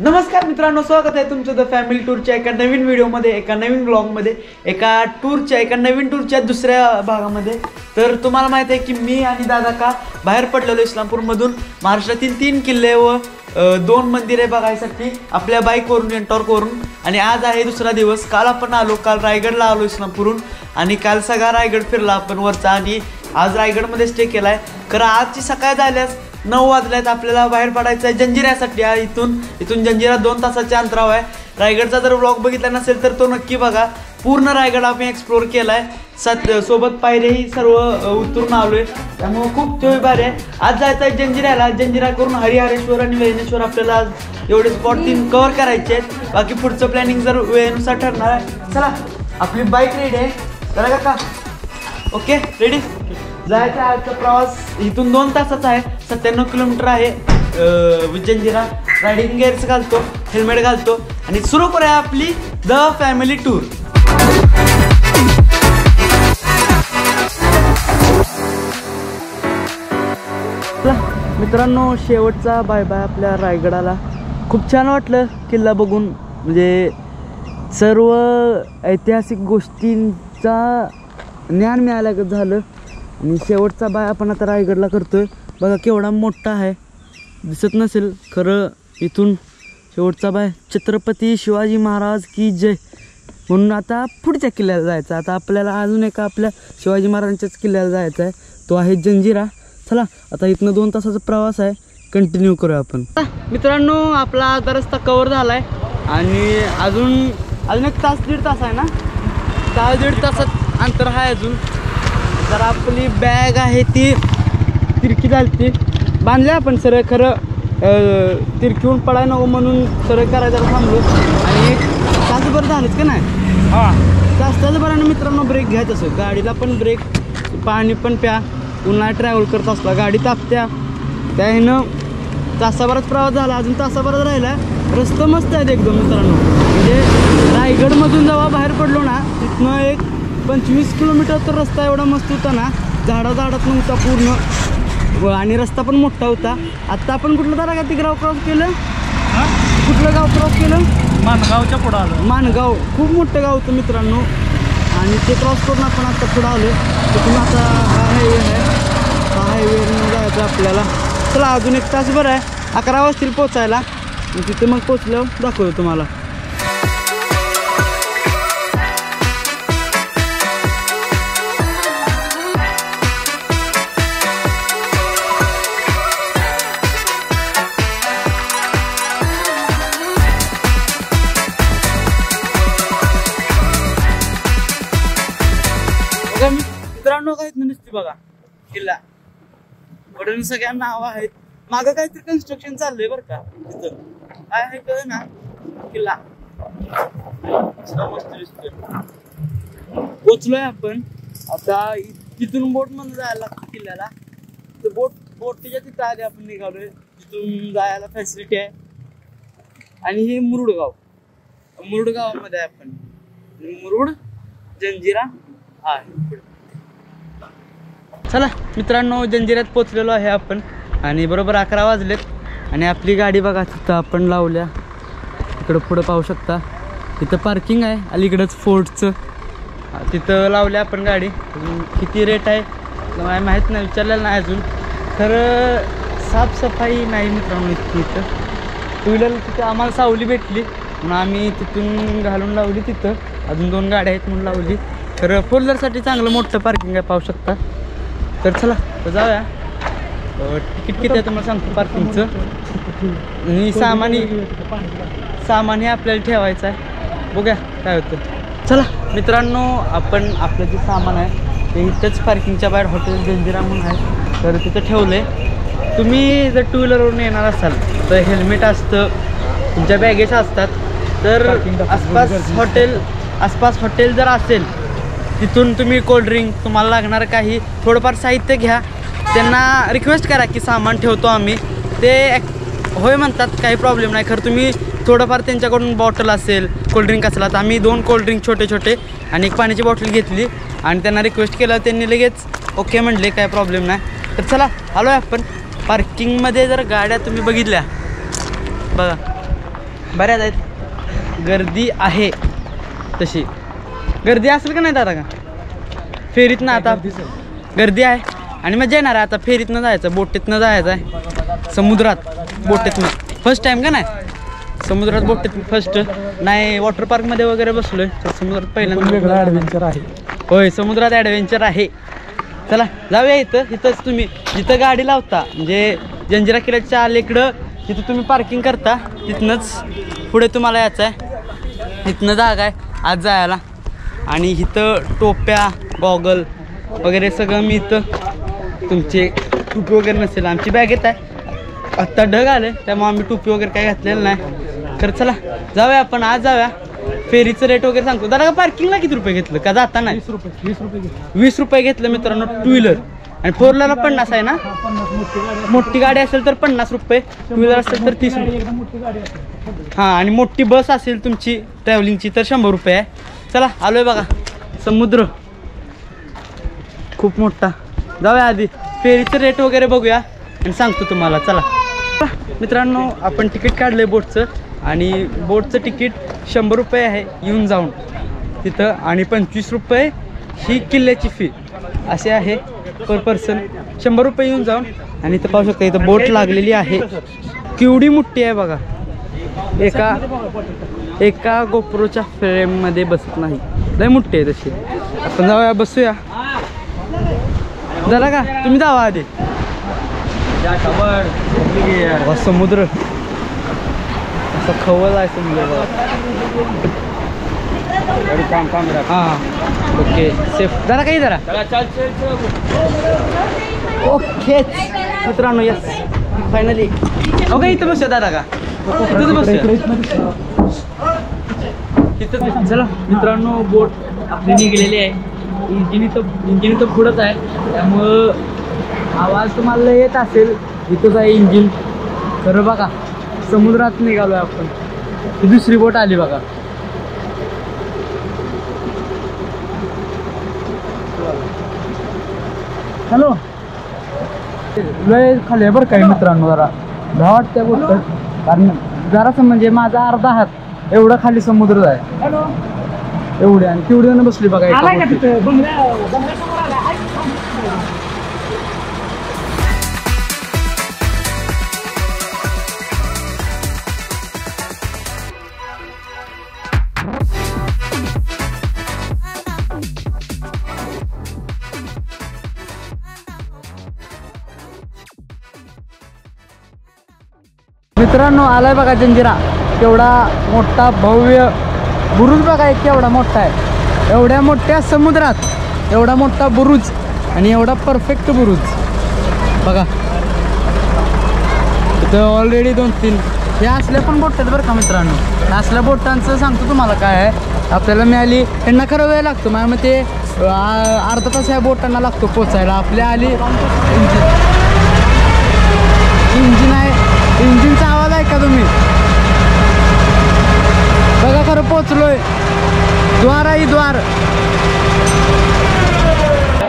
नमस्कार मित्रांनो, स्वागत आहे तुमचं द फॅमिली टूरच्या एका नवीन व्हिडिओमध्ये, एका नवीन ब्लॉगमध्ये, एका नवीन टूरच्या दुसऱ्या भागामध्ये. तर तुम्हाला माहिती आहे की मी आणि दादा का बाहेर पडलेलो इस्लामपूरमधून महाराष्ट्रातील 3 किल्ले व 2 मंदिरे बघायसाठी आपल्या बाईकवरून एंटॉर्कवरून. आणि आज आहे दुसरा दिवस. काल रायगडला आलो इस्लामपूरहून आणि काल सगळा रायगड फिरला आपण वरचा आणि आज रायगडमध्ये स्टे केला आहे. खरं आजची सकाळ झाल्यास 9 वाजल्यात. आपल्याला बाहेर पडायचं आहे जंजिऱ्यासाठी. इथून जंजिरा 2 तासाच्या अंतरावर आहे. रायगडचा जर व्लॉग बघितला नसेल तर तो नक्की बघा. पूर्ण रायगड आम्ही एक्सप्लोर केला आहे. सोबत पायऱ्याही सर्व उतरून आलो आहे, त्यामुळे खूप चोवी भारी आहे. आज जायचं आहे जंजिऱ्याला. जंजिरा करून हरिहरेश्वर आणि वेळेश्वर आपल्याला आज एवढे स्पॉट 3 कव्हर करायचे आहेत. बाकी पुढचं प्लॅनिंग जर वेळेनुसार ठरणार आहे. चला, आपली बाईक रेडी आहे. चला काका, ओके रेडी. जायचा आजचा प्रवास इथून 2 तासाचा आहे. 97 किलोमीटर आहे जंजिरा. रायडिंग गेअर्स घालतो, हेल्मेट घालतो आणि सुरू करूया आपली द फॅमिली टूर. मित्रांनो, शेवटचा बाय बाय आपल्या रायगडाला. खूप छान वाटलं किल्ला बघून. म्हणजे सर्व ऐतिहासिक गोष्टींचा ज्ञान मिळालं झालं. आणि शेवटचा बाय आपण आता रायगडला करतोय. बघा केवढा मोठा आहे, दिसत नसेल खरं. इथून शेवटचा बाय छत्रपती शिवाजी महाराज की जय म्हणून आता पुढच्या किल्ल्याला जायचं. आता आपल्याला अजून एका आपल्या शिवाजी महाराजांच्याच किल्ल्याला जायचं आहे, तो आहे जंजिरा. चला, आता इथनं 2 तासाचा प्रवास आहे, कंटिन्यू करूया आपण. मित्रांनो, आपला आता रस्ता कवर झाला आहे आणि अजून 1 तास 1.5 तास आहे ना. 1.5 तासात अंतर आहे अजून. तर आपली बॅग आहे ती तिरकी झाली, बांधल्या आपण सरळ. खरं तिरकीहून पडाय नको म्हणून सरळ करायचं थांबलो. आणि 1 तासभर झालंच का नाही. तासभरानं मित्रांनो ब्रेक घ्यायचं असं. गाडीला पण ब्रेक, पाणी पण प्या. उन्हाळ्यात ट्रॅव्हल करत असला गाडी तापत्या, त्या ह्यानं तासाभरात प्रवास झाला. अजून तासाभरात राहिला. रस्ता मस्त आहेत एकदम मित्रांनो. म्हणजे रायगडमधून जेव्हा बाहेर पडलो ना, तिथनं एक 25 किलोमीटर तर रस्ता एवढा मस्त होता ना. झाडात नव्हता पूर्ण आणि रस्ता पण मोठा होता. आत्ता आपण कुठलं जरा का गाव क्रॉस केलं. कुठलं गाव क्रॉस केलं? माणगावच्या पुढं आलं. माणगाव खूप मोठं गाव होतं मित्रांनो. आणि ते क्रॉस करून आपण आता पुढं आलो. तिथून आता हायवे आहे, हायवेनं जायचं आपल्याला. चला, अजून 1 तासभर आहे. 11 वाजतील पोचायला. तिथे मग पोचल्यावर दाखवतो तुम्हाला. मित्रांनो, काहीच नसते बघा किल्ला. वडून सगळ्या नाव आहेत. मागं काहीतरी कन्स्ट्रक्शन चाललंय बरं का. तिथं काय आहे कळ ना. किल्ला मस्त दिसतोय. पोचलोय आपण आता. तिथून बोट मध्ये जायला लागतं किल्ल्याला. तर बोटीच्या तिथं आधी आपण निघालोय. तिथून जायला फॅसिलिटी आहे. आणि हे मुरुड गावामध्ये आहे आपण. मुरुड जंजिरा आहे. चला मित्रांनो, जंजिऱ्यात पोचलेलो आहे आपण आणि बरोबर 11 वाजलेत. आणि आपली गाडी बघा तिथं आपण लावल्या. इकडं पुढं पाहू शकता. तिथं पार्किंग आहे अलीकडंच फोर्टचं. तिथं लावल्या आपण गाडी. किती रेट आहे मला माहीत नाही, विचारलेलं नाही अजून. तर साफसफाई नाही मित्रांनो इथं. 2 व्हीलर तिथं आम्हाला सावली भेटली म्हणून आम्ही तिथून घालून लावली. तिथं अजून 2 गाड्या आहेत म्हणून लावली. तर 4 व्हीलरसाठी चांगलं मोठं पार्किंग आहे, पाहू शकता. तर चला जाऊया. तिकीट किती आहे तुम्हाला सांगतो पार्किंगचं. आणि सामान हे आपल्याला ठेवायचं आहे. बघूया काय होतं. चला मित्रांनो, आपण आपलं जे सामान आहे ते इथंच पार्किंगच्या बाहेर हॉटेल जंजिरा म्हणून आहे, तर तिथं ठेवलं आहे. तुम्ही जर 2 व्हीलरवरून येणार असाल तर हेल्मेट असतं, तुमच्या बॅगेज असतात. तर आसपास हॉटेल जर असेल तिथून तुम्ही कोल्ड्रिंक, तुम्हाला लागणार काही थोडंफार साहित्य घ्या. त्यांना रिक्वेस्ट करा की सामान ठेवतो आम्ही. ते होय म्हणतात, काही प्रॉब्लेम नाही. खरं तुम्ही थोडंफार त्यांच्याकडून बॉटल असेल, कोल्ड्रिंक असेल. आता आम्ही 2 कोल्ड्रिंक छोटे आणि 1 पाण्याची बॉटल घेतली आणि त्यांना रिक्वेस्ट केलं. त्यांनी लगेच ओके म्हणले, काय प्रॉब्लेम नाही. तर चला आलो आहे आपण. पार्किंगमध्ये जर गाड्या तुम्ही बघितल्या बघा, बऱ्याच आहेत, गर्दी आहे तशी. गर्दी असेल का नाही दादा का फेरीतनं? आता गर्दी आहे आणि मजा येणार आहे. आता फेरीतनं जायचं, बोटीतनं जायचं आहे समुद्रात. बोटीतनं फर्स्ट टाइम का नाही समुद्रात बोटीत फर्स्ट नाही. वॉटर पार्कमध्ये वगैरे बसलोय तर समुद्रात पहिल्यांदा ॲडव्हेंचर आहे. होय समुद्रात ॲडव्हेंचर आहे. चला जाऊया. इथंच तुम्ही जिथं गाडी लावता म्हणजे जंजिरा किल्ल्याच्या अलीकडं जिथं तुम्ही पार्किंग करता तिथनंच पुढे तुम्हाला यायचं आहे. इथनं जागा आहे आज जायला. आणि इथं टोप्या गॉगल वगैरे सगळं मी इथं. तुमचे टोपी वगैरे नसेल आमची बॅगेत आहे. आत्ता ढग आले त्यामुळे आम्ही टोपी वगैरे काही घातलेलं नाही. तर चला जाऊया आपण आज जाऊया. फेरीचं रेट वगैरे सांगतो. दादा का पार्किंगला किती रुपये घेतलं का जाता नाही? 20 रुपये घेतलं मित्रांनो टू व्हीलर. आणि फोर व्हीलरला 50 आहे ना? मोठी गाडी असेल तर 50 रुपये, टू व्हीलर असेल तर 30 रुपये. हां आणि मोठी बस असेल तुमची ट्रॅव्हलिंगची तर 100 रुपये आहे. चला आलोय बघा समुद्र खूप मोठा. जाऊया आधी फेरीचं रेट वगैरे बघूया आणि सांगतो तुम्हाला. चला मित्रांनो आपण तिकीट काढलंय बोटचं आणि बोटचं तिकीट 100 रुपये आहे येऊन जाऊन तिथं आणि 25 रुपये ही किल्ल्याची फी असे आहे पर पर्सन. 100 रुपये येऊन जाऊन. आणि इथं पाहू शकता इथं बोट लागलेली आहे. केवढी मोठी आहे बघा. एका गोप्रोच्या फ्रेममध्ये बसत नाही, लय मोठी आहे तशी. आपण जाऊया बसूया. झाला का तुम्ही जावा आधी. समुद्र असं खवल आहे समुद्र बघा. हां ओके सेफ जरा काही जरा ओके मित्रांनो. यस फायनली ओके इथं बसूया दादा का इथंच बसूया इथं. चला मित्रांनो बोट आपली निघलेली आहे. इंजिन इथं पुढंच आहे त्यामुळं आवाज तुम्हाला येत असेल. इथंच आहे इंजिन. तर बघा समुद्रात निघालोय आपण. ही दुसरी बोट आली बघा. हॅलो लय खाली आहे बरं काय मित्रांनो. जरा भ्या वाटत्या गोष्ट कारण जरासं म्हणजे माझा अर्धा हात एवढं खाली समुद्र आहे. एवढे आणि तेवढे जण बसली बघा. मित्रांनो आलाय बघा जंजिरा. केवढा मोठा भव्य बुरुज बघा. एक केवढा मोठा आहे. एवढ्या मोठ्या समुद्रात एवढा मोठा बुरुज आणि एवढा परफेक्ट बुरुज बघा. इथं ऑलरेडी 2-3 हे असल्या पण बोट आहेत बरं का मित्रांनो. असल्या बोटांचं सांगतो तुम्हाला काय आहे. आपल्याला मिळाली त्यांना खरं वेळ लागतो माझ्या मते अर्धा तास ह्या बोटांना लागतो पोचायला. आपल्या आली इंजिन आहे. इंजिनचा आवाज आहे का तुम्ही बघा. खरं पोचलोय. द्वार आहे द्वार.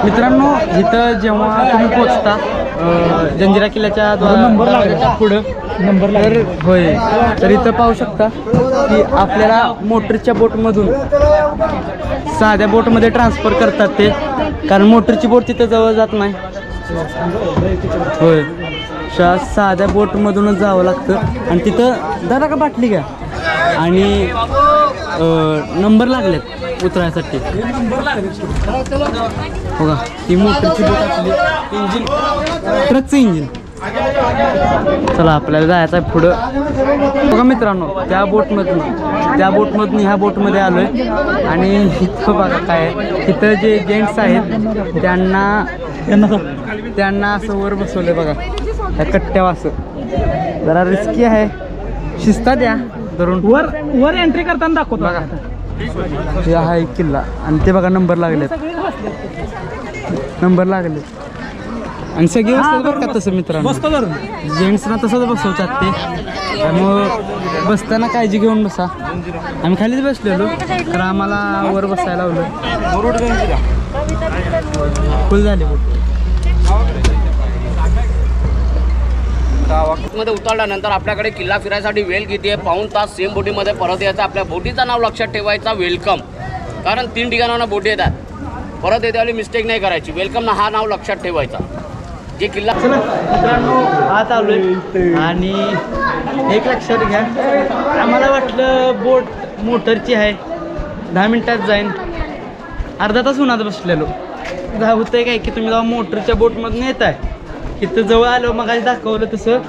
मित्रांनो इथं जेव्हा तुम्ही पोचता जंजिरा किल्ल्याच्या द्वाराच्या पुढं तर होय तर इथं पाहू शकता की आपल्याला मोटरच्या बोटमधून साध्या बोटमध्ये ट्रान्सफर करतात ते. कारण मोटरची बोट तिथं जवळ जात नाही. होय साध्या बोटमधूनच जावं लागतं. आणि तिथं दादा का बाटली घ्या आणि नंबर लागलेत उतरायसाठी बघा. ती मोटरची बोट आपली इंजिन ट्रकचं इंजिन. चला आपल्याला जायचं आहे पुढं बघा मित्रांनो. त्या बोटमधून ह्या बोटमध्ये आलो आहे. आणि इथं बघा काय इथं जे जेंट्स आहेत त्यांना असं वर बसवलं बघा. त्या कट्ट्यावर असं जरा रिस्की आहे. शिस्तात या धरून वर एंट्री करताना दाखवतो बघा. हे आहे किल्ला आणि ते बघा नंबर लागलेत. आणि सगळे बसतात बरं का तसं मित्रांनो. जेंट्सना तसंच बसवतात ते. त्यामुळं बसताना काळजी घेऊन बसा. आम्ही खालीच बसलेलो तर आम्हाला वर बसायला लावलं. फुल झाले बोट. मध्ये उतरल्यानंतर आपल्याकडे किल्ला फिरायसाठी वेळ किती आहे, पाऊण तास सेम बोटीमध्ये परत यायचं. आपल्या बोटीचं नाव लक्षात ठेवायचा वेलकम, कारण 3 ठिकाणांना बोटी येतात. परत येते मिस्टेक नाही करायची. वेलकम हा नाव लक्षात ठेवायचा. जे किल्ला मित्रांनो आत आलोय आणि एक लक्षात घ्या, आम्हाला वाटलं बोट मोटरची आहे, 10 मिनिटात जाईन. अर्धा तास उन्हात बसलेलो. होतंय काय की तुम्ही जेव्हा मोटरच्या बोटमधून येत आहे, तिथं जवळ आलो मग आज दाखवलं तसं,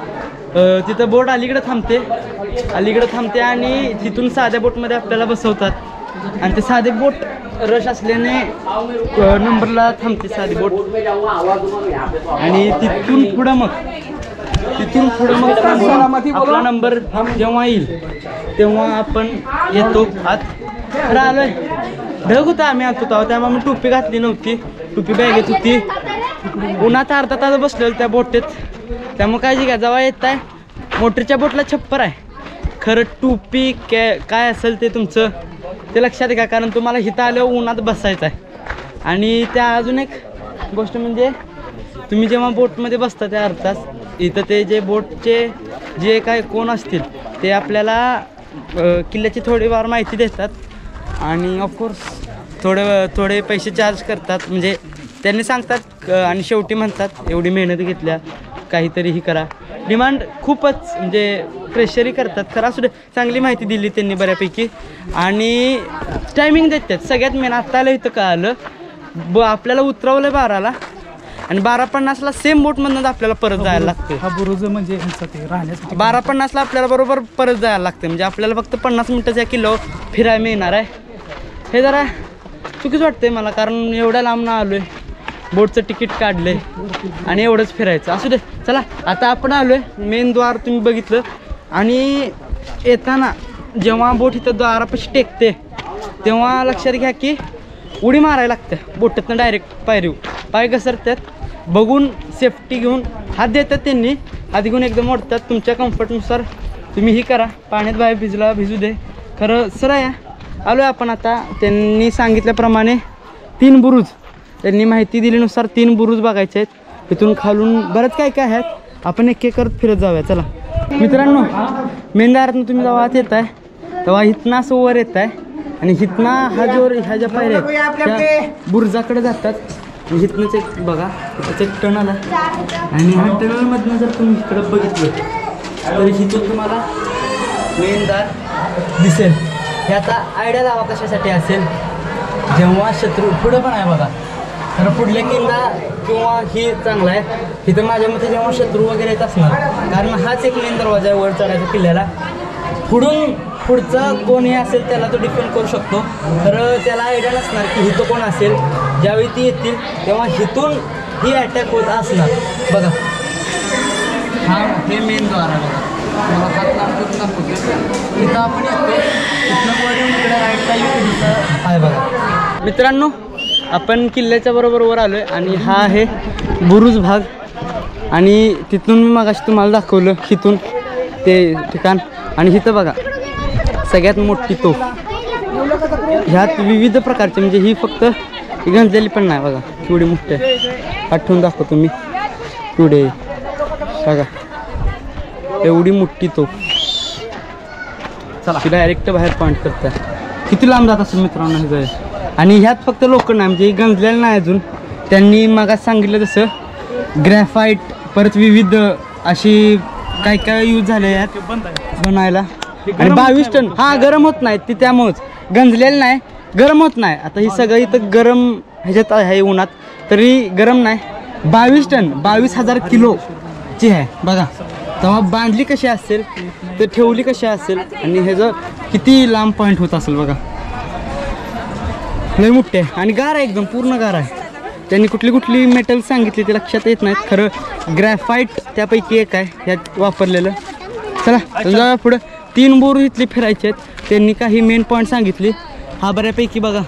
तिथं बोट अलीकडे थांबते आणि तिथून साध्या बोटमध्ये आपल्याला बसवतात. आणि ते साधे बोट रश असल्याने नंबरला थांबते साधी बोट. आणि तिथून पुढं मग आपला नंबर जेव्हा येईल तेव्हा आपण येतो आत. खरं आलोय ढग होता, आम्ही आत होतो त्यामुळे मी टोपी घातली नव्हती, टोपी बॅगेत होती. उन्हात अर्धा तास बसलेलो त्या बोटीत, त्यामुळे काळजी घ्या. जेव्हा येत आहे मोटरच्या बोटला छप्पर आहे, खरं टोपी काय असेल ते तुमचं ते लक्षात घ्या, कारण तुम्हाला हिथं आल्यावर उन्हात बसायचं आहे. आणि त्या अजून एक गोष्ट म्हणजे तुम्ही जेव्हा बोटमध्ये बसता त्या अर्धा तास, इथं ते जे बोटचे जे काय कोण असतील ते आपल्याला किल्ल्याची थोडीफार माहिती देतात आणि ऑफकोर्स थोडे पैसे चार्ज करतात. म्हणजे त्यांनी सांगतात आणि शेवटी म्हणतात एवढी मेहनत घेतल्या काहीतरीही करा. डिमांड खूपच म्हणजे प्रेशरही करतात. खरं असू दे, चांगली माहिती दिली त्यांनी बऱ्यापैकी. आणि टायमिंग देतात सगळ्यात मेन. आत्ता आलं इथं का आलं आपल्याला उतरवलं 12ला आणि 12:50ला सेम बोटमधून आपल्याला परत जायला लागते. हा बुरुज म्हणजे राहण्यासाठी 12:50ला आपल्याला बरोबर परत जायला लागते. म्हणजे आपल्याला फक्त 50 मिनिटाच्या किल्ल्यावर फिरायला मिळणार आहे. हे जरा चुकीच वाटते मला, कारण एवढ्या लांब ना आलोय, बोटचं तिकीट काढलंय आणि एवढंच फिरायचं. असू दे, चला आता आपण आलोय मेन द्वार तुम्ही बघितलं. आणि येताना जेव्हा बोट इथं द्वारापाशी टेकते तेव्हा लक्षात घ्या की उडी मारायला लागते बोटीतनं डायरेक्ट पाय घसरतात. बघून सेफ्टी घेऊन हात देतात त्यांनी, हात घेऊन एकदम ओढतात. तुमच्या कम्फर्टनुसार तुम्ही ही करा. पाण्यात बाहेर भिजू दे. खरं सरळ या आलो आहे आपण आता. त्यांनी सांगितल्याप्रमाणे 3 बुरुज, त्यांनी माहिती दिल्यानुसार 3 बुरुज बघायचे आहेत. तिथून खालून बरंच काय काय आहेत, आपण एक एक करत फिरत जाऊया. चला मित्रांनो, मेन दारातून तुम्ही जेव्हा आत येत आहे तेव्हा इथनं असं वर येत आहे आणि इथनं ह्या ज्या पायऱ्या आहेत त्या बुरुजाकडे जातात. इथनंच एक बघा, इथंच एक टनल आहे आणि ह्या टनलमधनं जर तुम्ही इकडं बघितलं तर इथून तुम्हाला मेन दार दिसेल. हे आता आयडिया लावा कशासाठी असेल, जेव्हा शत्रू पुढं पण आहे बघा. तर पुढल्या किल्ला किंवा ही चांगला आहे. इथं माझ्या मते जेव्हा शत्रू वगैरे येत असणार, कारण हाच एक मेन दरवाजा आहे वर चढायचा किल्ल्याला. पुढचा कोणी असेल त्याला तो डिफेंड करू शकतो. खरं त्याला आयडिया नसणार की इथं कोण असेल. ज्यावेळी ती येतील तेव्हा इथून ही अटॅक होत असणार. बघा हा हे मेन द्वार आहे बघा. इथं आपण येतो, इथनं वर येऊन इकडे राईटला येऊन इथं आहे बघा. मित्रांनो, आपण किल्ल्याच्या बरोबर वर आलो आहे आणि हा आहे बुरुज भाग. आणि तिथून मी मगाशी तुम्हाला दाखवलं इथून ते ठिकाण. आणि इथं बघा सगळ्यात मोठी तोफ. ह्यात विविध प्रकारचे, म्हणजे ही फक्त गंजलेली पण नाही बघा, केवढी मोठी आहे. आठवून दाखवतो मी पुढे बघा, एवढी मोठी तोफ. चला डायरेक्ट बाहेर पॉईंट करता. किती लांब जात असेल मित्रांनो हे जाय. आणि ह्यात फक्त लोखंड नाही, म्हणजे गंजलेलं नाही अजून. त्यांनी मगाच सांगितलं तसं ग्रॅफाईट, परत विविध अशी काय काय यूज झाले यात बनायला. आणि 22 टन. हा गरम होत नाही ती, त्यामुळेच गंजलेलं नाही, गरम होत नाही. आता ही सगळं इथं गरम ह्याच्यात आहे उन्हात, तरी गरम नाही. 22 टन 22,000 किलोची आहे बघा. तेव्हा बांधली कशी असेल तर ठेवली कशी असेल. आणि ह्याचं किती लांब पॉईंट होत असेल बघा. लय मोठे आहे आणि गार आहे, एकदम पूर्ण गार आहे. त्यांनी कुठली मेटल सांगितली ते लक्षात येत नाहीत. खरं ग्रॅफाईट त्यापैकी एक आहे ह्यात वापरलेलं. चला जाऊया पुढं. 3 बोर इथली फिरायचे आहेत. त्यांनी काही मेन पॉईंट सांगितली. हा बऱ्यापैकी बघा,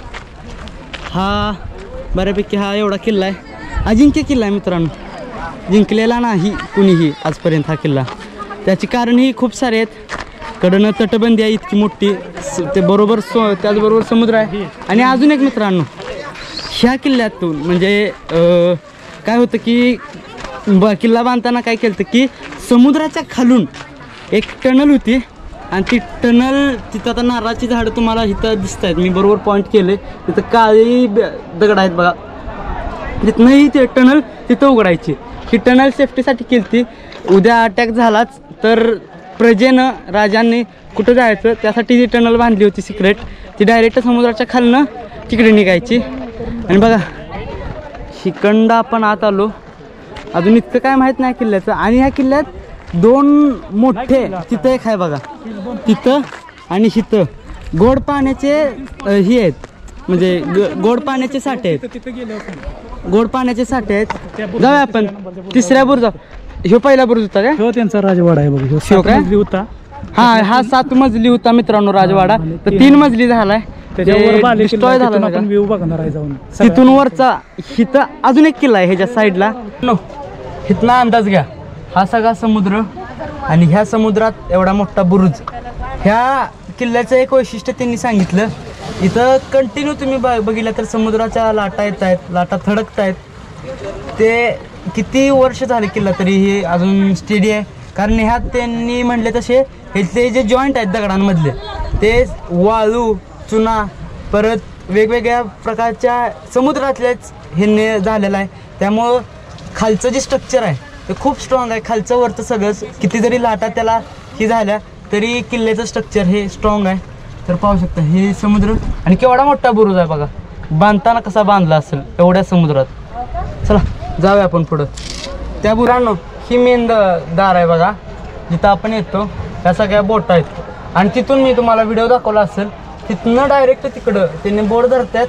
हा बऱ्यापैकी हा एवढा किल्ला आहे. अजिंक्य किल्ला आहे मित्रांनो, जिंकलेला नाही कुणीही आजपर्यंत हा किल्ला. त्याची कारणही खूप सारे आहेत. कडनं तटबंदी आहे इतकी मोठी, ते बरोबर त्याचबरोबर समुद्र आहे. आणि अजून एक मित्रांनो, ह्या किल्ल्यातून म्हणजे काय होतं की किल्ला बांधताना काय केलं की समुद्राच्या खालून एक टनल होती आणि ती टनल तिथं आता नारळाची झाडं तुम्हाला इथं दिसत आहेत. मी बरोबर पॉईंट केले. तिथं काळी दगड आहेत बघा. तिथनंही ते टनल तिथं उघडायची. ही टनल सेफ्टीसाठी केली ती. उद्या अटॅक झालाच तर प्रजेनं राजांनी कुठं जायचं त्यासाठी ती टनल बांधली होती सिक्रेट. ती डायरेक्ट समुद्राच्या खालनं तिकडे निघायची. आणि बघा शिकंड आपण आत आलो. अजून इतकं काय माहीत नाही किल्ल्याचं. आणि ह्या किल्ल्यात 2 मोठे तिथं एक आहे बघा तिथं आणि इथं गोड पाण्याचे हे आहेत म्हणजे गोड पाण्याचे साठे आहेत. तिथे गेले गोड पाण्याचे साठे आहेत. जाऊया आपण तिसऱ्या बुरुजा. ह्यो पहिला बुरुज होता काय? हो त्यांचा राजवाडा आहे बघा. शिव काय? होता हा 7 मजली होता मित्रांनो राजवाडा. तर 3 मजली झालाय. त्याच्यावर डिस्ट्रॉय झाला आपण व्ह्यू बघणार आहे जाऊन. तिथून वरचा इथं अजून एक किल्ला आहे ह्याच्या साईडला. इथला अंदाज घ्या. हा सगळा समुद्र आणि ह्या समुद्रात एवढा मोठा बुरुज. ह्या किल्ल्याचं एक वैशिष्ट्य त्यांनी सांगितलं. इथं कंटिन्यू तुम्ही बघितलं तर समुद्राच्या लाटा येत आहेत. लाटा थडकत आहेत. ते किती वर्ष झाले किल्ला तरी हे अजून स्टेडी आहे. कारण ह्यात त्यांनी म्हणले तसे हे जे जॉईंट आहेत दगडांमधले ते वाळू चुना परत वेगवेगळ्या प्रकारच्या समुद्रातल्याच हे झालेलं आहे. त्यामुळं खालचं जे स्ट्रक्चर आहे ते खूप स्ट्रॉंग आहे. खालचं वरचं सगळंच किती जरी लाटा त्याला ही झाल्या तरी किल्ल्याचं स्ट्रक्चर हे स्ट्रॉंग आहे. तर पाहू शकता हे समुद्र आणि केवढा मोठा बुरुज आहे बघा. बांधताना कसा बांधला असेल एवढ्या समुद्रात. चला जाऊया आपण पुढं. त्या बुरांनो ही मेन दार आहे बघा जिथं आपण येतो. ह्या सगळ्या बोट आहेत आणि तिथून मी तुम्हाला व्हिडिओ दाखवला असेल. तिथनं डायरेक्ट तिकडं त्यांनी बोर्ड धरतात.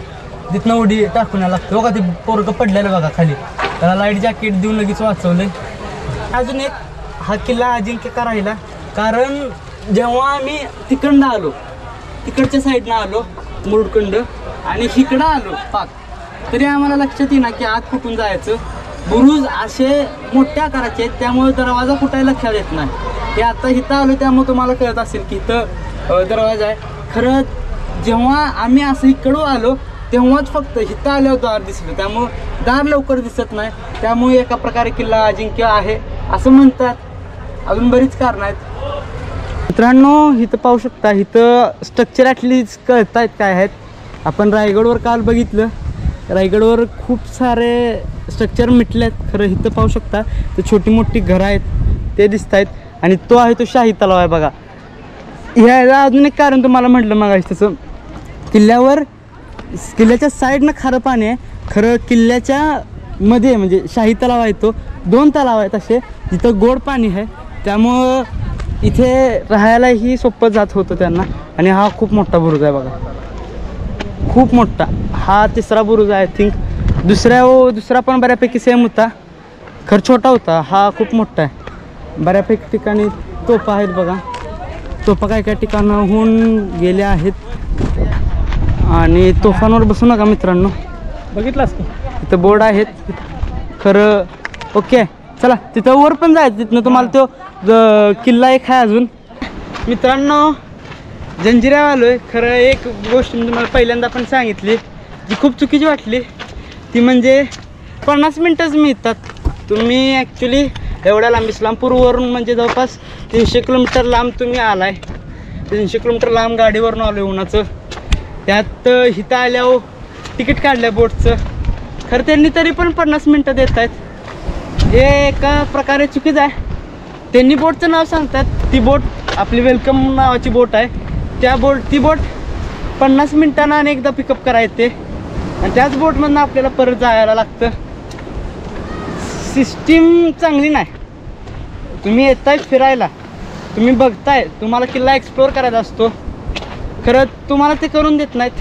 तिथनं उडी टाकून लागतं बघा. ते पोरगं पडलेलं बघा खाली. त्याला लाईट जॅकेट देऊन लगेच वाचवलंय. अजून एक हा किल्ला अजिंक्य का राहिला कारण जेव्हा आम्ही तिकडनं आलो तिकडच्या साईडनं आलो मुरुडकंड आणि इकडं आलो पाक तरी आम्हाला लक्षात येईना की आत कुठून जायचं. बुरुज असे मोठ्या आकाराचे आहेत त्यामुळे दरवाजा कुठे लक्षात येत नाही. हे आता इथं आलो त्यामुळे तुम्हाला कळत असेल की इथं दरवाजा आहे. खरं जेव्हा आम्ही असं इकडं आलो तेव्हाच फक्त इथं आल्यावर दार दिसलं. त्यामुळं दार लवकर दिसत नाही. त्यामुळे एका प्रकारे किल्ला अजिंक्य आहे असं म्हणतात. अजून बरीच कारणं आहेत. मित्रांनो इथं पाहू शकता. इथं स्ट्रक्चर ॲटलीस्ट कळत आहेत काय आहेत. आपण रायगडवर काल बघितलं. रायगडवर खूप सारे स्ट्रक्चर मिटलेत. खरं इथं पाहू शकता तर छोटी मोठी घरं आहेत ते दिसत आहेत. आणि तो आहे तो शाही तलाव आहे बघा. ह्याला अजून एक कारण तुम्हाला म्हटलं मगाशी तसं किल्ल्याच्या साईडनं खारं पाणी आहे. खरं किल्ल्याच्या मध्ये म्हणजे शाही तलाव आहे तो 2 तलाव आहेत असे जिथं गोड पाणी आहे. त्यामुळं इथे राहायलाही सोपं जात होतं त्यांना. आणि हा खूप मोठा बुरुज आहे बघा. खूप मोठा. हा 3रा बुरुज आहे आय थिंक. दुसरा पण बऱ्यापैकी सेम होता. खरं छोटा होता. हा खूप मोठा आहे. बऱ्यापैकी ठिकाणी तोफा आहेत बघा. तोफा काय काय ठिकाणाहून गेल्या आहेत. आणि तोफांवर बसू नका मित्रांनो. बघितलास का तिथं बोर्ड आहेत खरं. ओके चला तिथं वर पण जायचं. तिथनं तुम्हाला तो किल्ला एक आहे अजून. मित्रांनो जंजिऱ्या आलोय. खरं एक गोष्ट मी तुम्हाला पहिल्यांदा पण सांगितली जी खूप चुकीची वाटली ती म्हणजे 50 मिनटंच मिळतात. तुम्ही ॲक्च्युली एवढ्या लांब इस्लामपूरवरून म्हणजे जवळपास 300 किलोमीटर लांब तुम्ही आलाय. 300 किलोमीटर लांब गाडीवरून आलो उन्हाचं. त्यात इथं आल्यावर तिकीट काढलं बोटचं. खरं त्यांनी तरी पण 50 मिनटं देत आहेत. हे एका प्रकारे चुकीचं आहे. त्यांनी बोटचं नाव सांगतात. ती बोट आपली वेलकम नावाची बोट आहे. ती बोट 50 मिनटांना अनेकदा पिकअप करायला येते आणि त्याच बोटमधनं आपल्याला परत जायला लागतं. सिस्टीम चांगली नाही. तुम्ही येताय फिरायला तुम्ही बघताय तुम्हाला किल्ला एक्सप्लोअर करायचा असतो. खरं तुम्हाला ते करून देत नाहीत.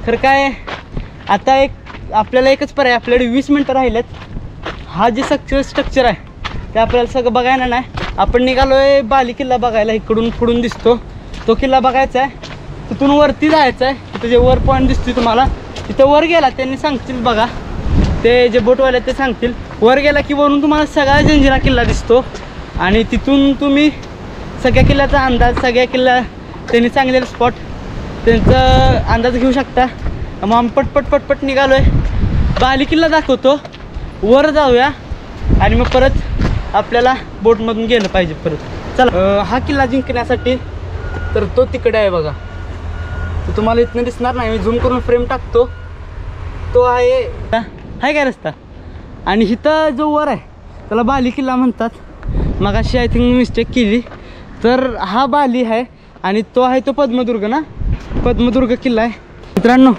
खरं काय आता आपल्याला एकच पर्याय. आपल्याकडे 20 मिनटं राहिलेत. हा जे स्ट्रक्चर आहे ते आपल्याला सगळं बघायला नाही. आपण निघालो आहे बाली किल्ला बघायला. इकडून पुढून दिसतो तो किल्ला बघायचा आहे. तिथून वरती जायचं आहे. तिथं जे वर पॉईंट दिसतो तुम्हाला तिथं वर गेला त्यांनी सांगतील बघा. ते जे बोटवाले ते सांगतील. वर गेला की वरून तुम्हाला सगळा जंजिरा किल्ला दिसतो आणि तिथून तुम्ही सगळ्या किल्ल्याचा अंदाज सगळ्या किल्ला त्यांनी सांगलेलं स्पॉट त्यांचा अंदाज घेऊ शकता. मग आम्ही पटपट निघालो आहे. बाली किल्ला दाखवतो. वर जाऊया आणि मग परत आपल्याला बोटमधून गेलं पाहिजे परत. चला हा किल्ला जिंकण्यासाठी तर तो तिकडे आहे बघा, तो तुम्हाला इथनं दिसणार नाही, मी झूम करून फ्रेम टाकतो. तो आहे काय रस्ता, आणि इथं जो वर आहे त्याला बाली किल्ला म्हणतात. मगाशी आय थिंक मिस्टेक केली, तर हा बाली आहे आणि तो आहे तो पद्मदुर्ग ना, पद्मदुर्ग किल्ला आहे मित्रांनो.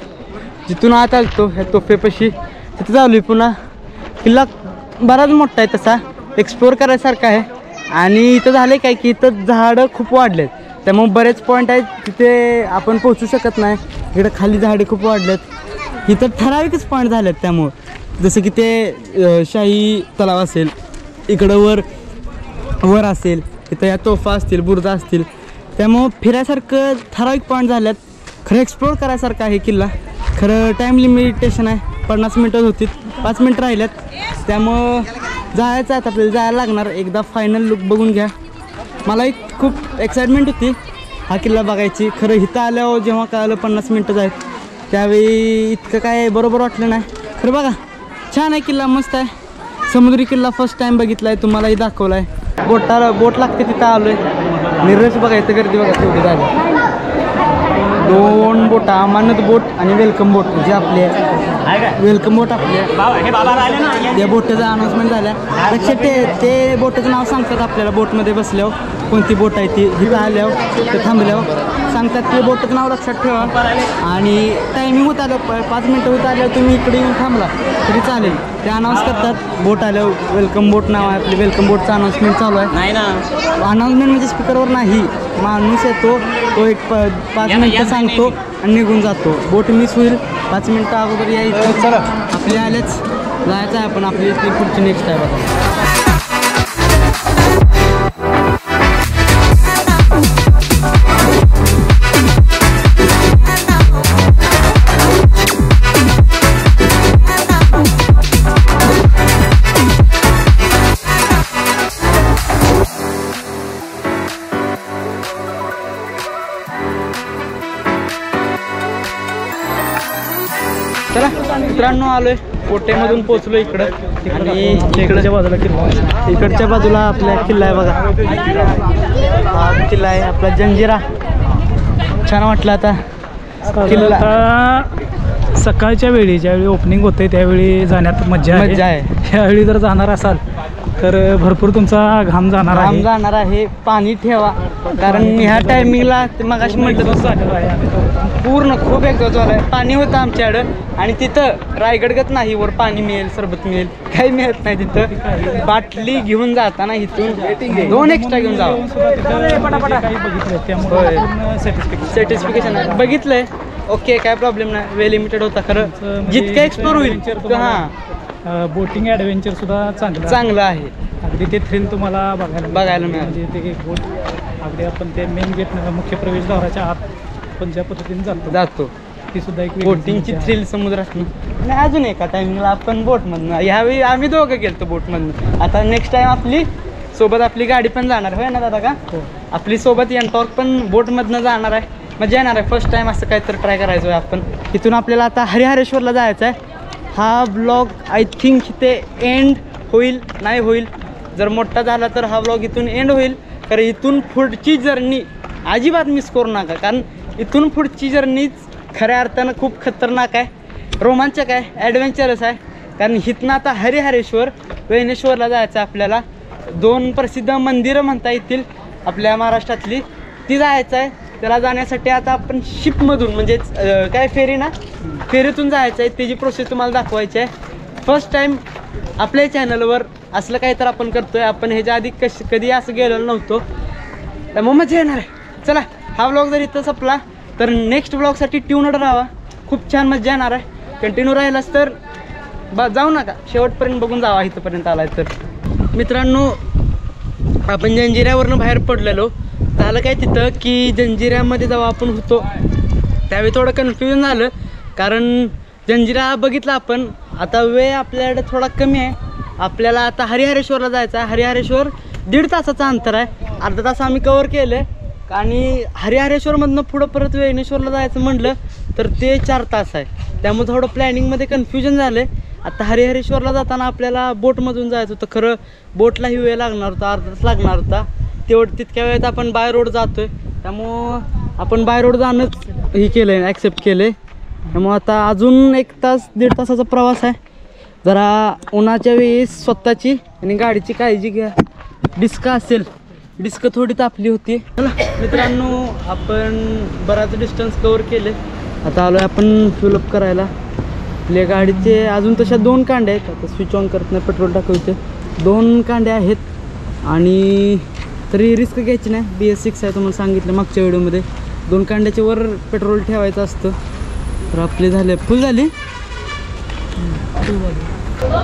जिथून आत आलतो ह्या तोफेपाशी तिथं चालू आहे पुन्हा. किल्ला बराच मोठा आहे, तसा एक्सप्लोअर करायसारखा आहे. आणि इथं झाले काय की इथं झाडं खूप वाढलेत, त्यामुळे बरेच पॉईंट आहेत तिथे आपण पोहोचू शकत नाही. इकडं खाली झाडे खूप वाढलेत, इथं ठराविकच पॉईंट झालेत. त्यामुळं जसं की ते शाही तलाव असेल, इकडं वर असेल, इथं या तोफा असतील, बुर्जा असतील, त्यामुळं फिरायसारखं ठराविक पॉईंट झाल्यात. खरं एक्सप्लोअर करायसारखं आहे किल्ला. खरं टाईम लिमिटेशन आहे, 50 मिनटं होती, 5 मिनटं राहिल्यात, त्यामुळं जायचं आहे आपल्याला, जायला लागणार. एकदा फायनल लुक बघून घ्या. मला एक खूप एक्साइटमेंट होती हा किल्ला बघायची. खरं इथं आल्यावर जेव्हा कळालं 50 मिनटं आहेत, त्यावेळी इतकं काय बरोबर वाटलं नाही. खरं बघा छान आहे किल्ला, मस्त आहे. समुद्री किल्ला फर्स्ट टाईम बघितला आहे, तुम्हालाही दाखवला आहे. बोट लागते तिथं आलो आहे. निर्रस बघा इथं गर्दी बघा तेवढी झाली. 2 बोटा, अमानत बोट आणि वेलकम बोट, जे आपले वेलकम बोट आपले त्या बोटचं अनाऊन्समेंट झाल्या. लक्षात ते बोटचं नाव सांगतात आपल्याला, बोटमध्ये बसल्यावर कोणती बोट आहे ती, इथं आल्यावर ते थांबल्यावर सांगतात. ते बोटचं नाव लक्षात ठेवा. आणि टायमिंग होत आलं 5 मिनटं होत आल्यावर तुम्ही इकडे येऊन थांबला तरी चालेल, ते अनाऊन्स करतात. बोट आल्यावर वेलकम बोट नाव आहे आपली, वेलकम बोटचं अनाऊन्समेंट चालू आहे. नाही ना, अनाऊन्समेंट म्हणजे स्पीकरवर नाही, माणूस येतो तो एक 5 मिनटं सांगतो आणि निघून जातो. बोट मिस होईल, 5 मिनटं अगोदर यायचं. चला आपले आलेच, जायचं आहे आपण, आपली ती पुढची नेक्स्ट आहे बघा. चला मित्रांनो, आलोय कोटेमधून पोचलो इकडं, आणि इकडच्या बाजूला किल्ला, इकडच्या बाजूला आपला किल्ला आहे बघा. हा किल्ला आहे आपला जंजिरा. छान वाटलं आता किल्ला. आता सकाळच्या वेळी ज्यावेळी ओपनिंग होते त्यावेळी जाण्यात मज्जा आहे. यावेळी जर जाणार असाल तर भरपूर तुमचा घाम जाणार आहे. पाणी ठेवा, कारण ह्या टायमिंगला मगाशी म्हटलं पूर्ण खूप एकदा झालं आहे. पाणी होतं आमच्याकडं, आणि तिथं रायगडगत नाही, वर पाणी मिळेल, सरबत मिळेल, काही मिळत नाही तिथं. बाटली घेऊन जाताना इथून 2 एक्स्ट्रा घेऊन जावं. सर्टिफिकेशन बघितलंय, ओके, काय प्रॉब्लेम नाही, वेल लिमिटेड होता. खरं जितकं एक्सप्लोर होईल हां, बोटिंग ॲडव्हेंचर सुद्धा चांगलं आहे. अगदी ते थ्रिल तुम्हाला बघायला मिळेल. म्हणजे ते बोट अगदी आपण ते मेन गेट मुख्य प्रवेशद्वाराच्या आत पण ज्या पद्धतीने जातो ती सुद्धा एक बोटिंगची थ्रिल समुद्रातून. आणि अजून एका टायमिंगला आपण बोटमधनं, ह्यावेळी आम्ही दोघं गेलतो बोटमधनं. आता नेक्स्ट टाइम आपली सोबत आपली गाडी पण जाणार, होय ना दादा का? आपली सोबत एनटॉर्क पण बोटमधनं जाणार आहे, मजा येणार आहे. फर्स्ट टाइम असं काहीतरी ट्राय करायचं आहे आपण. इथून आपल्याला आता हरिहरेश्वरला जायचं आहे. हा ब्लॉग आय थिंक इथे एंड होईल, नाही होईल, जर मोठा झाला तर हा ब्लॉग इथून एंड होईल. कारण इथून पुढची जर्नी अजिबात मिस करू नका, कारण इथून पुढची जर्नीच खऱ्या अर्थानं खूप खतरनाक आहे, रोमांचक आहे, ॲडव्हेंचरस आहे. कारण इथनं आता हरिहरेश्वर, वैनेश्वरला जायचं आपल्याला. 2 प्रसिद्ध मंदिरं म्हणता येतील आपल्या महाराष्ट्रातली, ती जायचं आहे. त्याला जाण्यासाठी आता आपण शिपमधून, म्हणजेच काय फेरी ना, फेरीतून जायचं आहे. त्याची प्रोसेस तुम्हाला दाखवायची आहे. फर्स्ट टाईम आपल्या चॅनलवर असलं काही तर आपण करतोय. आपण ह्याच्या आधी कधी असं गेलेलो नव्हतो, त्यामुळे मजा येणार आहे. चला, हा व्लॉग जर इथं संपला तर नेक्स्ट व्लॉगसाठी ट्यूनड राहा, खूप छान मजा येणार आहे. कंटिन्यू राहिलास तर जाऊ नका, शेवटपर्यंत बघून जावा इथंपर्यंत आलाय तर. मित्रांनो, आपण जंजिऱ्यावरनं बाहेर पडलेलो. झालं काय तिथं की जंजिऱ्यामध्ये जेव्हा आपण होतो त्यावेळी थोडं कन्फ्युजन झालं, कारण जंजिरा बघितला आपण. आता वेळ आपल्याकडे थोडा कमी आहे, आपल्याला आता हरिहरेश्वरला जायचं आहे. हरिहरेश्वर 1.5 तासाचं अंतर आहे, अर्धा तास आम्ही कवर केलं आहे. आणि हरिहरेश्वरमधनं पुढं परत वैनेश्वरला जायचं म्हटलं तर ते 4 तास आहे. त्यामुळे थोडं प्लॅनिंगमध्ये कन्फ्युजन झालं आहे. आता हरिहरेश्वरला जाताना आपल्याला बोटमधून जायचं होतं, खरं बोटलाही वेळ लागणार होता, अर्धा तास लागणार होता. तितक्या वेळेत आपण बाय रोड जातो आहे, त्यामुळं आपण बाय रोड जाणंच हे केलं आहे, ॲक्सेप्ट केलं आहे. त्यामुळं आता अजून 1 तास 1.5 तासाचा प्रवास आहे. जरा उन्हाच्या वेळेस स्वतःची आणि गाडीची काळजी घ्या. डिस्क असेल, डिस्क थोडी तापली होती. चला मित्रांनो, आपण बराच डिस्टन्स कवर केले. आता आलो आहे आपण फिलअप करायला. आपल्या गाडीचे अजून तशा 2 कांड्या आहेत. आता स्विच ऑन करत नाही, पेट्रोल टाकायचे. 2 कांड्या आहेत आणि तरी रिस्क घ्यायची नाही. BS6 आहे, तुम्हाला सांगितलं मागच्या व्हिडिओमध्ये. 2 कांड्याच्या वर पेट्रोल ठेवायचं असतं. तर आपले झाले, फुल झाली.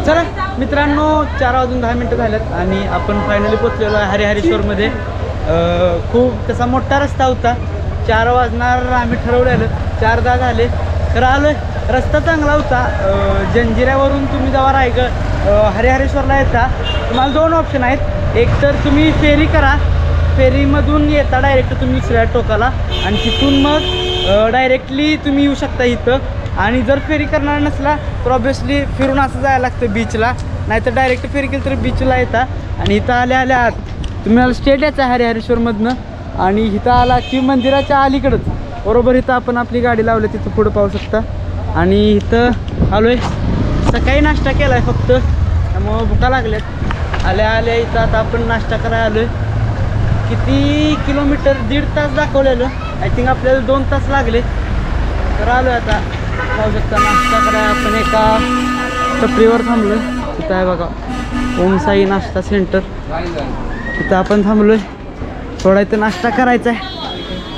चला मित्रांनो, 4 वाजून 10 मिनटं झाल्यात आणि आपण फायनली पोचलेलो आहे हरिहरेश्वरमध्ये. खूप तसा मोठा रस्ता होता. 4 वाजणार आम्ही ठरवलेलं, 4:10 झाले. तर आलो आहे. रस्ता चांगला होता. जंजिऱ्यावरून तुम्ही जेव्हा हरिहरेश्वरला येता, तुम्हाला 2 ऑप्शन आहेत. एक तर तुम्ही फेरी करा, फेरीमधून येता डायरेक्ट तुम्ही दुसऱ्या टोकाला आणि तिथून मग डायरेक्टली तुम्ही येऊ शकता इथं. आणि जर फेरी करणार नसला तर ऑब्वियसली फिरून असं जायला लागतं बीचला, नाहीतर डायरेक्ट फेरी केली तर बीचला येता. आणि इथं आल्या तुम्हाला स्टेट यायचं आहे हरिहरेश्वरमधनं आणि इथं आला की मंदिराच्या अलीकडंच बरोबर इथं आपण आपली गाडी लावली, तिथं पुढं पाहू शकता. आणि इथं आलो आहे. सकाळी नाश्ता केला आहे फक्त, त्यामुळं भुका लागल्यात. आल्या इथं आता आपण नाश्ता करायला आलो आहे. किती किलोमीटर, 1.5 तास दाखवलेलं, आय थिंक आपल्याला 2 तास लागले. तर आलो आहे आता, पाहू शकता नाश्ता करायला. आपण एका टपरीवर थांबलो आहे. तिथं आहे बघा ओम साई नाश्ता सेंटर, तिथं आपण थांबलो आहे. थोडा इथं नाश्ता करायचा आहे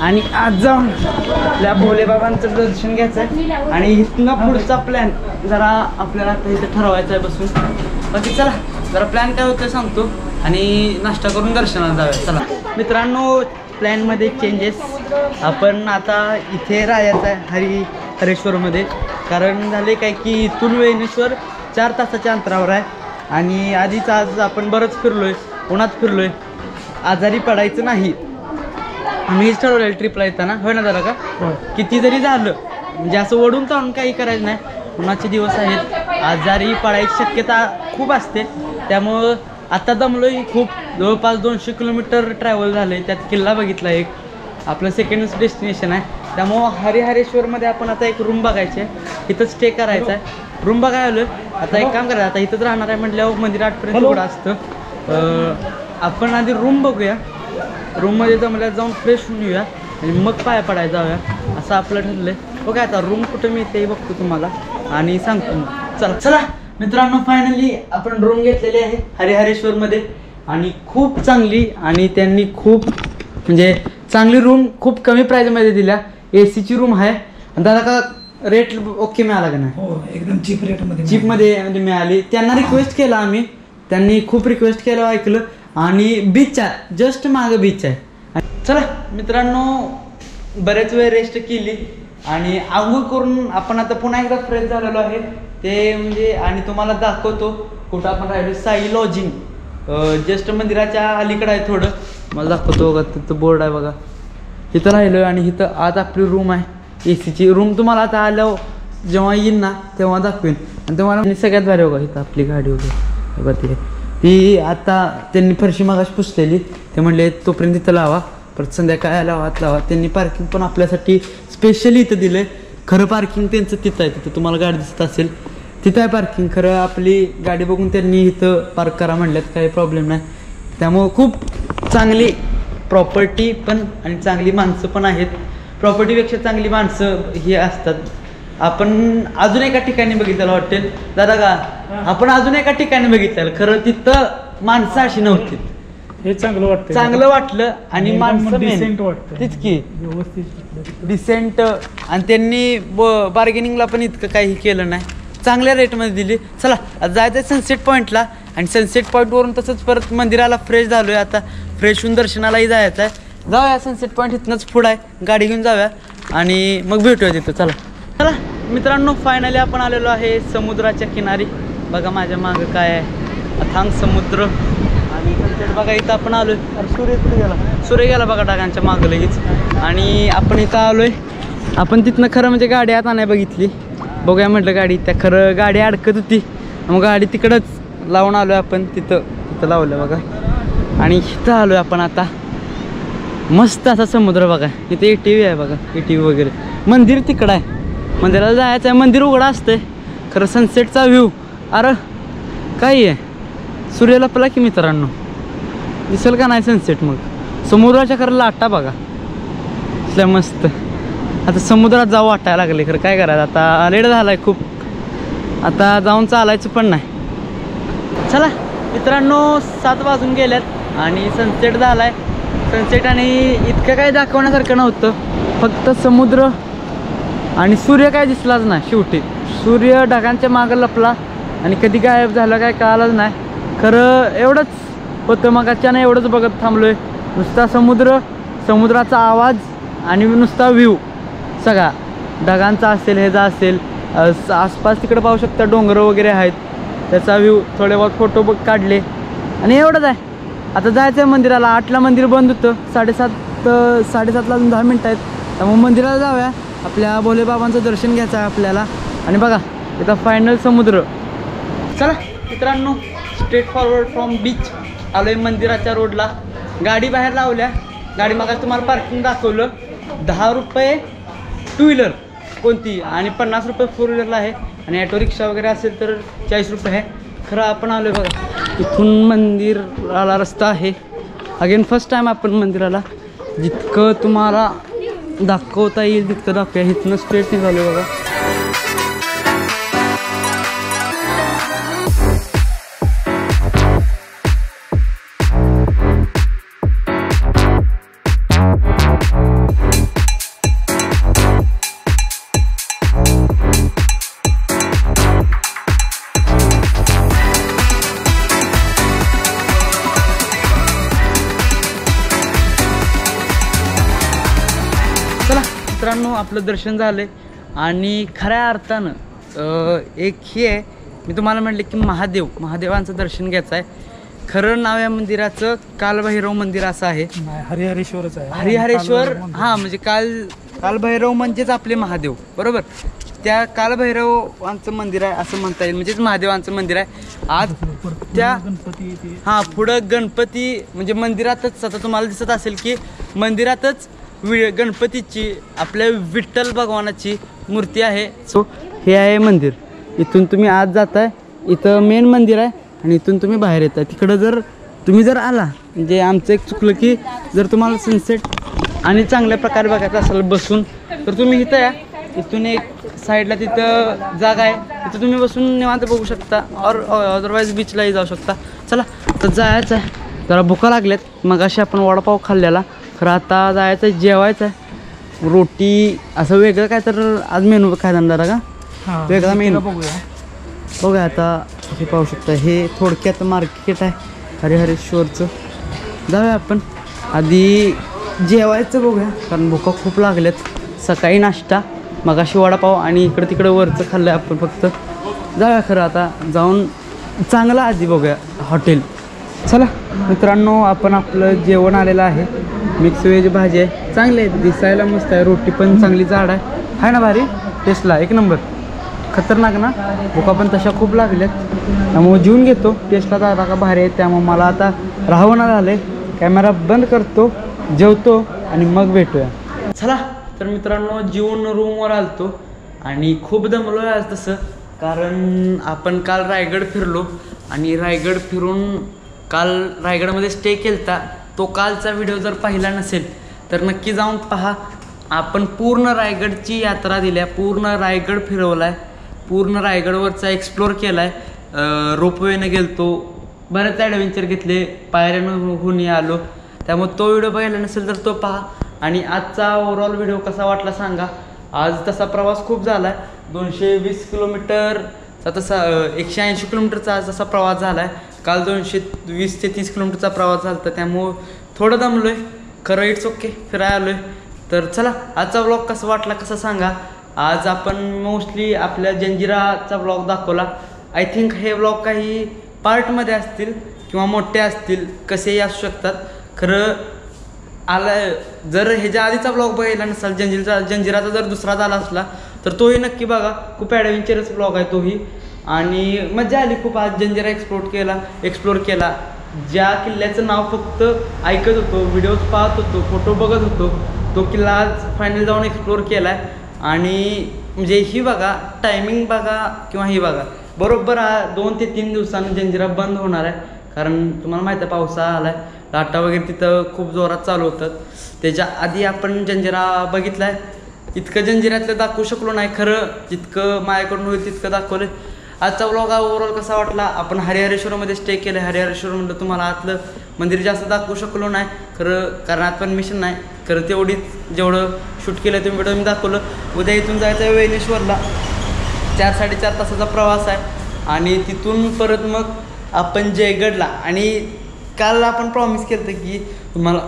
आणि आज जाऊन आपल्या भोलेबाबांचं दर्शन घ्यायचं आहे. आणि इथनं पुढचा प्लॅन जरा आपल्याला आता इथं ठरवायचा आहे बसून. बाकी चला जरा प्लॅन काय होतं सांगतो आणि नाश्ता करून दर्शनाला जाऊया. चला मित्रांनो, प्लॅनमध्ये चेंजेस. आपण आता इथे राहायचं आहे हरिहरेश्वरमध्ये, कारण झाले काय की इथून वेणेश्वर 4 तासाच्या अंतरावर आहे. आणि आधीच आज आपण बरंच फिरलो आहे, उन्हात फिरलो आहे, आजारी पडायचं नाही. आम्ही हेच ठरवलेलं ट्रिपला येताना, होय ना जरा का. किती जरी झालं म्हणजे असं ओढून ताणून काही करायचं नाही. उन्हाचे दिवस आहेत, आजारी पडायची शक्यता खूप असते. त्यामुळं आता दमलो आहे खूप. जवळपास 200 किलोमीटर ट्रॅव्हल झालं आहे. त्यात किल्ला बघितला एक, आपलं सेकंड डेस्टिनेशन आहे. त्यामुळं हरिहरेश्वरमध्ये आपण आता एक रूम बघायची आहे, इथं स्टे करायचा आहे. रूम बघायला आलो आहे. आता एक काम करायचं, आता इथंच राहणार आहे म्हटल्यावर मंदिर 8पर्यंत उघडं असतं. आपण आधी रूम बघूया, रूममध्ये जमल्या जाऊन फ्रेश होऊन येऊया आणि मग पाया पडायला जाऊया असं आपलं ठरलं आहे. बघा आता रूम कुठं मिळते बघतो तुम्हाला आणि सांगतो मग. चला मित्रांनो, फायनली आपण रूम घेतलेली आहे हरिहरेश्वरमध्ये आणि खूप चांगली. आणि त्यांनी खूप म्हणजे चांगली रूम खूप कमी प्राईजमध्ये दिल्या. AC ची रूम आहे. दादा का रेट ओके मिळाला का नाही? हो, एकदम चीपमध्ये म्हणजे मिळाली. त्यांना रिक्वेस्ट केला आम्ही, त्यांनी खूप रिक्वेस्ट केलं, ऐकलं. आणि बीचच्या जस्ट मागं बीच आहे. चला मित्रांनो, बरेच वेळ रेस्ट केली आणि आंघोळ करून आपण आता पुन्हा एकदा फ्रेश झालेलो आहे ते म्हणजे. आणि तुम्हाला दाखवतो कुठं आपण राहिलो. साई लॉजिंग जस्ट मंदिराच्या अलीकडं आहे थोडं. मला दाखवतो बघा, तिथं बोर्ड आहे बघा, इथं राहिलो. आणि इथं आज आपली रूम आहे, AC ची रूम. तुम्हाला आता आल्यावर जेव्हा येईन ना तेव्हा दाखवेन. आणि तुम्हाला सगळ्यात भारी बघा, इथं आपली गाडी वगैरे बघा ती आता त्यांनी फरशी मागाशी पुसलेली. ते म्हणले तोपर्यंत तिथं लावा, परत संध्याकाळी लावा. त्यांनी पार्किंग पण आपल्यासाठी स्पेशली इथं दिलं आहे. खरं पार्किंग त्यांचं तिथं आहे, तिथं तुम्हाला गाडी दिसत असेल तिथं आहे पार्किंग. खरं आपली गाडी बघून त्यांनी इथं पार्क करा म्हणल्यात, काही प्रॉब्लेम नाही. त्यामुळं खूप चांगली प्रॉपर्टी पण आणि चांगली माणसं पण आहेत. प्रॉपर्टीपेक्षा चांगली माणसं ही असतात. आपण अजून एका ठिकाणी बघितलेलं हॉटेल दादा का, आपण अजून एका ठिकाणी बघितलेलं, खरं तिथं माणसं अशी नव्हती. हे चांगलं वाटलं आणि माणसं डिसेंट वाटतं, तीच की व्यवस्थित डिसेंट. आणि त्यांनी बार्गेनिंगला पण इतकं काही केलं नाही, चांगल्या रेटमध्ये दिली. चला जायचं सनसेट पॉईंटला आणि सनसेट पॉईंटवरून तसंच परत मंदिराला फ्रेश झालो आहे. आता फ्रेश होऊन दर्शनालाही जायचं आहे. जाऊया सनसेट पॉईंट इथनंच पुढं आहे, गाडी घेऊन जाऊया आणि मग भेटूया तिथं. चला मित्रांनो, फायनली आपण आलेलो आहे समुद्राच्या किनारी. बघा माझ्या मागं काय आहे, अथांग समुद्र. आणि सनसेट बघा इथं आपण आलो आहे. सूर्य गेला बघा ढगांच्या मागं लगेच. आणि आपण इथं आलो आहे. आपण तिथनं खरं म्हणजे गाडी आता नाही बघितली, बघूया म्हटलं गाडी, त्या खरं गाडी अडकत होती, मग गाडी तिकडंच लावून आलो आपण, तिथं लावलं बघा. आणि इथं आलो आहे आपण आता. मस्त असा समुद्र बघा, इथे ATV आहे बघा, ATV वगैरे. मंदिर तिकडं आहे, मंदिराला जायचं आहे. मंदिर उघडं असतंय खरं. सनसेटचा व्ह्यू अरे काय आहे, सूर्य लपला की मित्रांनो, दिसेल का नाही सनसेट. मग समुद्राच्या खरं लाटा बघा असल्या मस्त. आता समुद्रात जाऊ वाटायला लागले खरं, काय करायचं आता, लेट झाला आहे खूप, आता जाऊन चालायचं पण नाही. चला मित्रांनो, 7 वाजून गेल्यात आणि सनसेट झाला आहे. सनसेट आणि इतकं काही दाखवण्यासारखं नव्हतं, फक्त समुद्र आणि सूर्य काय दिसलाच नाही. शेवटी सूर्य ढगांच्या मागं लपला आणि कधी गायब झालं काय कळालंच नाही. खरं एवढंच होतं, मग अचानक एवढंच बघत थांबलो आहे. नुसता समुद्र, समुद्राचा आवाज आणि नुसता व्ह्यू सगळा ढगांचा असेल, ह्याचा असेल. आसपास तिकडे पाहू शकता डोंगर वगैरे आहेत, त्याचा व्ह्यू. थोडे बहुत फोटो काढले आणि एवढंच आहे. आता जायचं आहे मंदिराला. 8ला मंदिर बंद होतं, 7:30ला अजून 10 मिनटं आहेत, त्यामुळे मंदिराला जाऊया. आपल्या भोलेबाबांचं दर्शन घ्यायचं आहे आपल्याला. आणि बघा इथं फायनल समुद्र. चला मित्रांनो, स्ट्रेट फॉरवर्ड फ्रॉम बीच आलो आहे मंदिराच्या रोडला. गाडी बाहेर लावल्या, गाडी मग तुम्हाला पार्किंग दाखवलं. 10 रुपये टू व्हीलर कोणती आणि 50 रुपये फोर व्हीलरला आहे. आणि ॲटो रिक्षा वगैरे असेल तर 40 रुपये आहे. खरं आपण आलो आहे बघा, इथून मंदिराला रस्ता आहे. अगेन फर्स्ट टाईम आपण मंदिराला. जितकं तुम्हाला दाखवता येईल तितकं दाखवूया. इथनं स्ट्रेट निघालो बघा. मित्रांनो, आपलं दर्शन झालं आणि खऱ्या अर्थानं एक हे आहे, मी तुम्हाला म्हटलं की महादेवांचं दर्शन घ्यायचं आहे. खरं नाव या मंदिराचं कालभैरव मंदिर असं आहे. हरिहरेश्वरच आहे. हरिहरेश्वर, हां, म्हणजे कालभैरव म्हणजेच आपले महादेव, बरोबर. त्या कालभैरवांचं मंदिर आहे असं म्हणता येईल, म्हणजेच महादेवांचं मंदिर आहे. आज त्या हां पुढं गणपती, म्हणजे मंदिरातच आता तुम्हाला दिसत असेल की मंदिरातच गणपतीची, आपल्या विठ्ठल भगवानाची मूर्ती आहे. सो हे आहे मंदिर. इथून तुम्ही आत जाताय, इथं मेन मंदिर आहे आणि इथून तुम्ही बाहेर येताय. तिकडं जर तुम्ही आला, म्हणजे आमचं एक चुकलं की जर तुम्हाला सनसेट आणि चांगल्या प्रकारे बघायचं असेल बसून, तर तुम्ही इथं या. इथून एक साईडला तिथं जागा आहे, तिथं तुम्ही बसून निवांत बघू शकता. और अदरवाईज बीचलाही जाऊ शकता. चला तर जायचं आहे, जरा भुका लागल्यात. मग अशी आपण वडापाव खाल्लेला, खरं आता जायचं आहे, जेवायचं आहे. रोटी असं वेगळं काय तर आज मेनू काय धंदा का वेगळा मेनू बघूया. आता हे पाहू शकता, हे थोडक्यात मार्केट आहे हरिहरेश्वरचं. जाऊया आपण, आधी जेवायचं बघूया कारण भुका खूप लागल्यात. सकाळी नाश्ता, मग अशी वडापाव आणि इकडं तिकडं वरचं खाल्लं आहे आपण फक्त. जाऊया खरं आता, जाऊन चांगलं आधी बघूया हॉटेल. चला मित्रांनो, आपण आपलं जेवण आलेलं आहे. मिक्स व्हेज भाजी आहे, चांगली आहे, दिसायला मस्त आहे. रोटी पण चांगली जाड आहे ना, भारी टेस्टला एक नंबर. खतरनाक ना. भुका पण तशा खूप लागल्यात, त्यामुळे जेवून घेतो. टेस्टला जाता का भारी आहे, त्यामुळे मला आता राहावं ना झालं आहे. कॅमेरा बंद करतो, जेवतो आणि मग भेटूया. चला तर मित्रांनो, जेवून रूमवर आलतो आणि खूप दमलो आहे आज तसं, कारण आपण काल रायगड फिरलो आणि रायगड फिरून काल रायगडमध्ये स्टे केलता. तो कालचा व्हिडिओ जर पाहिला नसेल तर नक्की जाऊन पहा. आपण पूर्ण रायगडची यात्रा दिल्या, पूर्ण रायगड फिरवला आहे, पूर्ण रायगडवरचा एक्सप्लोर केला आहे. रोपवेनं गेलतो, बरेच ॲडव्हेंचर घेतले, पायऱ्यानं आलो. त्यामुळे तो व्हिडिओ बघायला नसेल तर तो पहा. आणि आजचा ओव्हरऑल व्हिडिओ कसा वाटला सांगा. आज तसा प्रवास खूप झाला आहे, 220 किलोमीटरचा, तसा 180 किलोमीटरचा आज तसा प्रवास झाला आहे. काल 220 ते 30 किलोमीटरचा प्रवास झाला होता, त्यामुळं थोडं दमलो आहे. खरं इट्स ओके, फिरायला आलो आहे. तर चला, आजचा व्लॉग कसा वाटला कसं सांगा. आज आपण मोस्टली आपल्या जंजिराचा व्लॉग दाखवला. आय थिंक हे व्लॉग काही पार्टमध्ये असतील किंवा मोठे असतील, कसेही असू शकतात. खरं जर ह्याच्या आधीचा व्लॉग बघायला नसाल, जंजिराचा जर दुसरा झाला असला तर तोही नक्की बघा. खूप ॲडव्हेंचरस ब्लॉग आहे तोही. आणि मजा आली खूप. आज जंजिरा एक्सप्लोर केला. ज्या किल्ल्याचं नाव फक्त ऐकत होतो, व्हिडिओज पाहत होतो, फोटो बघत होतो, तो किल्ला आज फायनल जाऊन एक्सप्लोर केला आहे. आणि म्हणजे ही बघा टायमिंग बघा किंवा ही बघा, बरोबर 2 ते 3 दिवसांनी जंजिरा बंद होणार आहे. कारण तुम्हाला माहीत आहे पावसाळा आला आहे, लाटा वगैरे तिथं खूप जोरात चालू होतात. त्याच्या आधी आपण जंजिरा बघितला आहे. इतकं जंजिऱ्यातलं दाखवू शकलो नाही खरं, जितकं माझ्याकडून होईल तितकं दाखवलं. आजचा व्लॉग हा ओव्हरऑल कसा वाटला. आपण हरिहरेश्वरमध्ये स्टे केलं. हरिहरेश्वरमधलं तुम्हाला आतलं मंदिर जास्त दाखवू शकलो नाही खरं, कारण आत परमिशन नाही खरं. तेवढीच जेवढं शूट केलं ते व्हिडिओ मी दाखवलं. उद्या इथून जायचं आहे वेलेश्वरला. 4-4.5 तासाचा प्रवास आहे. आणि तिथून परत मग आपण जयगडला. आणि काल आपण प्रॉमिस केलं होतं की तुम्हाला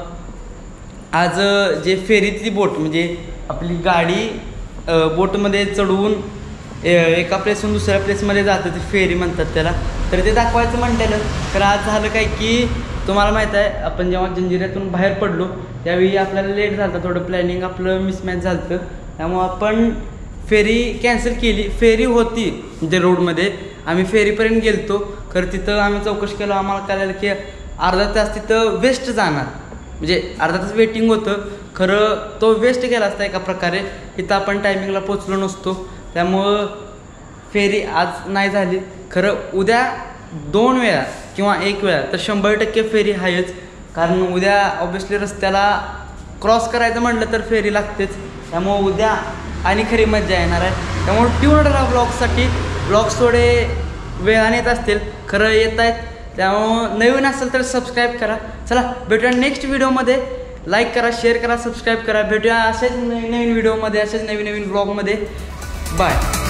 आज जे फेरीतली बोट म्हणजे आपली गाडी बोटमध्ये चढवून एका प्लेसहून दुसऱ्या प्लेसमध्ये जातं, ते फेरी म्हणतात त्याला, तर ते दाखवायचं म्हटलेलं. तर आज झालं काय की तुम्हाला माहीत आहे आपण जेव्हा जंजिऱ्यातून बाहेर पडलो त्यावेळी आपल्याला लेट झालं, थोडं प्लॅनिंग आपलं मिसमॅच झालं. त्यामुळं आपण फेरी कॅन्सल केली. फेरी होती म्हणजे रोडमध्ये, आम्ही फेरीपर्यंत गेलतो. खरं तिथं आम्ही चौकशी केलं, आम्हाला कळलं की अर्धा तास तिथं वेस्ट जाणार. म्हणजे अर्धा तास वेटिंग होतं खरं, तो वेस्ट गेला असता एका प्रकारे. इथं आपण टायमिंगला पोचलो नसतो. त्यामुळं फेरी आज नाही झाली. खरं उद्या 2 वेळा किंवा 1 वेळा तर 100% फेरी आहेच. कारण उद्या ऑब्विसली रस्त्याला क्रॉस करायचं म्हटलं तर फेरी लागतेच. त्यामुळं उद्या आणि खरी मजा येणार आहे. त्यामुळे ट्यून राहा ब्लॉग्ससाठी. ब्लॉग्स थोडे वेळाने येत असतील खरं, येत आहेत. त्यामुळं नवीन असेल तर सबस्क्राईब करा. चला भेटूया नेक्स्ट व्हिडिओमध्ये. लाईक करा, शेअर करा, सबस्क्राईब करा. भेटूया असेच नवीन व्हिडिओमध्ये, असेच नवीन ब्लॉगमध्ये. बाय.